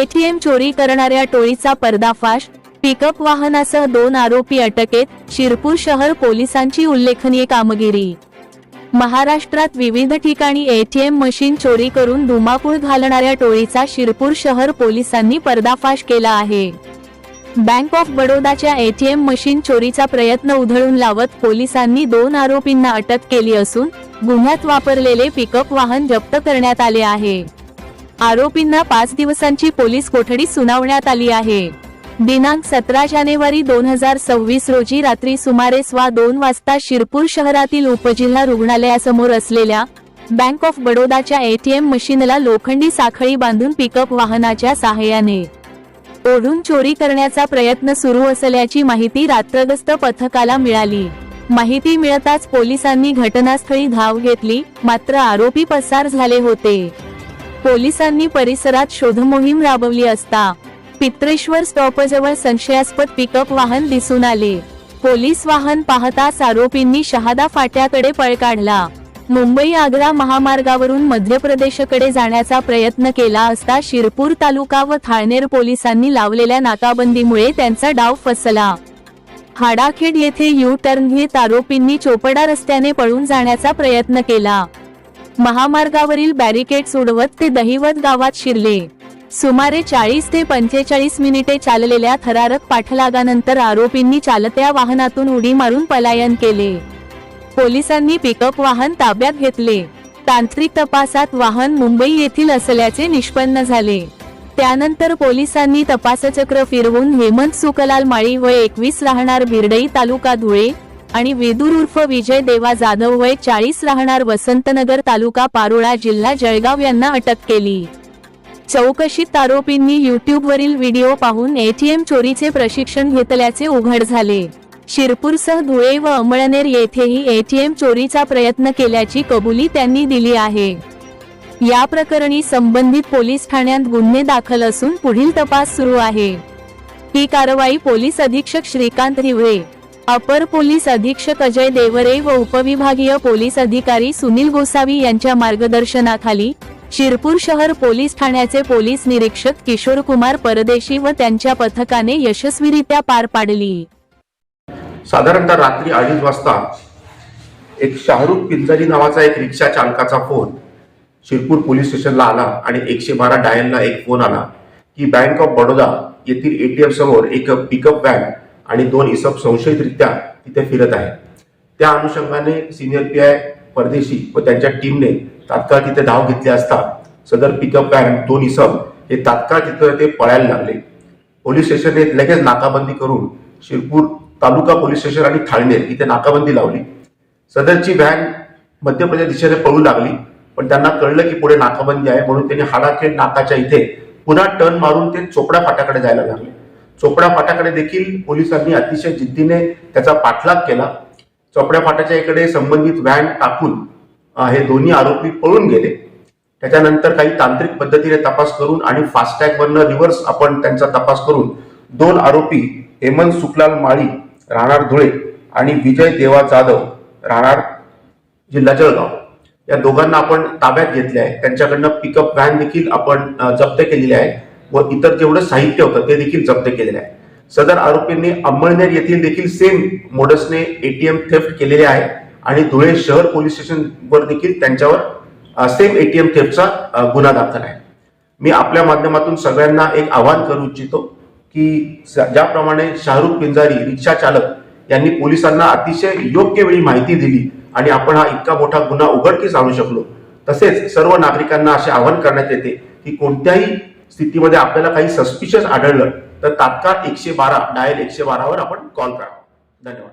ATM चोरी करणाऱ्या टोळीचा पर्दाफाश, पिकअप वाहनासह 2 आरोपी अटकेत, शिरपूर शहर पोलिसांची उल्लेखनीय कामगिरी। महाराष्ट्रात विविध ठिकाणी एटीएम मशीन चोरी करून धुमाकूळ घालणाऱ्या टोळीचा शिरपूर शहर पोलिसांनी पर्दाफाश केला आहे। बँक ऑफ बडोदाच्या एटीएम मशीन चोरीचा प्रयत्न उधळून लावत पोलिसांनी 2 आरोपींना अटक केली असून गुन्ह्यात वापरलेले पिकअप वाहन जप्त करण्यात आले आहे। आरोपींना 5 दिवसांची पोलीस कोठडी सुनावण्यात आली आहे। दिनांक 17 जानेवारी 2026 रोजी रात्री सुमारे 2:15 वाजता शिरपूर शहरातील उपजिल्हा रुग्णालयासमोर असलेल्या बँक ऑफ बडोदाच्या एटीएम मशीनला लोखंडी साखळी बांधून पिकअप वाहनाच्या सहाय्याने ओढून चोरी करण्याचा प्रयत्न सुरू असल्याची माहिती रात्रगस्त पथकाला मिळाली। माहिती मिळताच पोलिसांनी घटनास्थळी धाव घेतली, मात्र आरोपी पसार झाले होते। पोलिसांनी परिसरात शोधमोहीम राबवली असता पित्रेश्वर स्टॉपजवळ संशयास्पद पिकअप वाहन दिसून आले। पोलीस वाहन पाहताच आरोपींनी शहादा फाट्याकडे पळ काढला। मुंबई आग्रा महामार्गावरून मध्य प्रदेशकडे जाण्याचा प्रयत्न केला असता शिरपूर तालुका व थाळनेर पोलिसांनी लावलेल्या नाकाबंदीमुळे त्यांचा डाव फसला। हाडाखेड येथे यू टर्न घेत आरोपींनी चोपडा रस्त्याने पळून जाण्याचा प्रयत्न केला। महामार्गावरील बॅरिकेड्स उडवत ते दहिवत गावात शिरले। सुमारे 40 ते 45 मिनिटे चाललेल्या थरारक पाठलागानंतर आरोपींनी चालत्या वाहनातून उडी मारून पलायन केले। पोलिसांनी पिकअप वाहन ताब्यात घेतले। तांत्रिक तपासात वाहन मुंबई येथील असल्याचे निष्पन्न झाले। त्यानंतर पोलिसांनी तपासचक्र फिरवून हेमंत सुकलाल माळी वय 21 राहणार बिरडई तालुका धुळे आणि वेदूर उर्फ विजय देवा जाधव वय 40 राहणार वसंतनगर तालुका पारोळा जिल्हा जळगाव यांना अटक केली। चौकशीत आरोपींनी यूट्यूबवरील व्हिडिओ पाहून एटीएम चोरीचे प्रशिक्षण घेतल्याचे उघड झाले। शिरपूरसह धुळे व अमळनेर येथेही एटीएम चोरीचा प्रयत्न केल्याची कबुली त्यांनी दिली आहे। या प्रकरणी संबंधित पोलीस ठाण्यात गुन्हे दाखल असून पुढील तपास सुरू आहे। ही कारवाई पोलीस अधीक्षक श्रीकांत हिवरे, अपर पोलीस अधीक्षक अजय देवरे व उपविभागीय पोलीस अधिकारी सुनील गोसावी यांच्या मार्गदर्शनाखाली शिरपूर शहर पोलीस ठाण्याचे पोलीस निरीक्षक किशोर कुमार परदेशी व त्यांच्या पथकाने यशस्वीरित्या पार पाडली। साधारणतः रात्री 2:30 वाजता एक शाहरुख पिंजारी नावाचा एक रिक्षा चालकाचा फोन शिरपूर पोलीस स्टेशनला आला आणि 112 डायलला एक फोन आला की बँक ऑफ बडोदा येथील एटीएम समोर एक पिकअप व्हॅन आणि 2 इसम संशयितरित्या तिथे फिरत आहे। त्या अनुषंगाने सिनियर पीआय परदेशी व त्यांच्या टीमने तात्काळ तिथे धाव घेतली असता सदर पिकअप व्हॅन 2 इसम हे तात्काळ तिथे ते पळायला लागले। पोलीस स्टेशनने लगेच नाकाबंदी करून शिरपूर तालुका पोलीस स्टेशन आणि थाळनेर इथे नाकाबंदी लावली। सदरची व्हॅन मध्य प्रदेश दिशेने पळू लागली, पण त्यांना कळलं की पुढे नाकाबंदी आहे म्हणून त्यांनी हाडाखेड नाकाच्या इथे पुन्हा टर्न मारून ते चोपडा फाट्याकडे जायला लागले। चोपडा फाट्याकडे देखील पोलिसांनी अतिशय जिद्दीने त्याचा पाठलाग केला। चोपडा फाट्याच्या इकडे संबंधित व्हॅन टाकून हे दोन्ही आरोपी पळून गेले। त्याच्यानंतर काही तांत्रिक पद्धतीने तपास करून आणि फास्टॅग वरनं रिव्हर्स आपण त्यांचा तपास करून 2 आरोपी हेमंत सुकलाल माळी राहणार धुळे आणि विजय देवा जाधव राहणार जिल्हा जळगाव या दोघांना आपण ताब्यात घेतले आहे। त्यांच्याकडनं पिकअप व्हॅन देखील आपण जप्त केलेली आहे व इतर जेवढं साहित्य होतं ते देखील जप्त केलेले आहे। सदर आरोपींनी अंमळनेर येथील देखील सेम मोडसने एटीएम थेफ्ट केलेले आहे आणि धुळे शहर पोलीस स्टेशन वर देखील त्यांच्यावर सेम एटीएम थेफ्टचा गुन्हा दाखल आहे। मी आपल्या माध्यमातून सगळ्यांना एक आवाहन करू इच्छितो की ज्याप्रमाणे शाहरुख पिंजारी रिक्षा चालक यांनी पोलिसांना अतिशय योग्य वेळी माहिती दिली आणि आपण हा इतका मोठा गुन्हा उघडकीस आणू शकलो, तसेच सर्व नागरिकांना असे आवाहन करण्यात येते की कोणत्याही स्थितीमध्ये आपल्याला काही सस्पिशियस आढळलं तर तात्काळ 112 डायल 112 वर आपण कॉल करा। धन्यवाद।